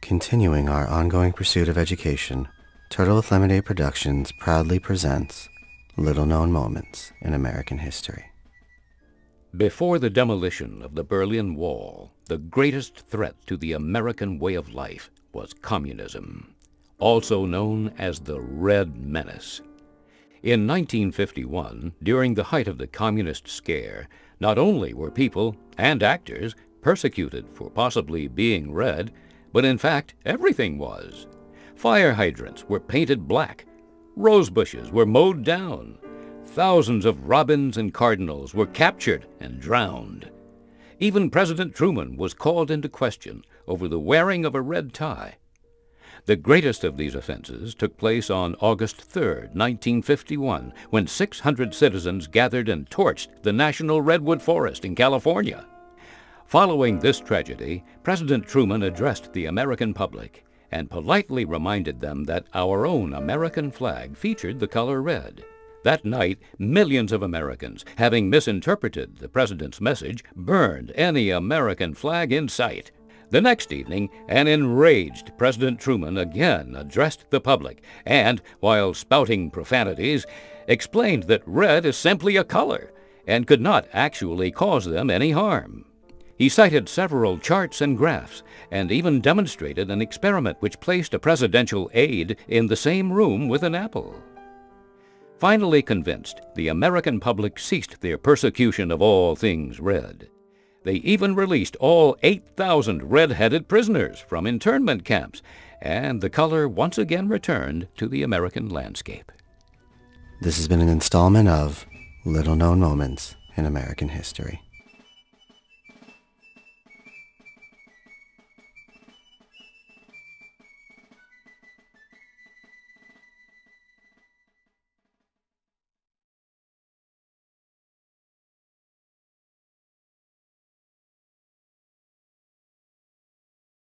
Continuing our ongoing pursuit of education, Turtle with Lemonade Productions proudly presents Little Known Moments in American History. Before the demolition of the Berlin Wall, the greatest threat to the American way of life was communism, also known as the Red Menace. In 1951, during the height of the communist scare, not only were people and actors persecuted for possibly being red, but in fact everything was. Fire hydrants were painted black, rose bushes were mowed down, thousands of robins and cardinals were captured and drowned. Even President Truman was called into question over the wearing of a red tie. The greatest of these offenses took place on August 3, 1951, when 600 citizens gathered and torched the National Redwood Forest in California. Following this tragedy, President Truman addressed the American public and politely reminded them that our own American flag featured the color red. That night, millions of Americans, having misinterpreted the president's message, burned any American flag in sight. The next evening, an enraged President Truman again addressed the public and, while spouting profanities, explained that red is simply a color and could not actually cause them any harm. He cited several charts and graphs and even demonstrated an experiment which placed a presidential aide in the same room with an apple. Finally convinced, the American public ceased their persecution of all things red. They even released all 8,000 red-headed prisoners from internment camps, and the color once again returned to the American landscape. This has been an installment of Little Known Moments in American History.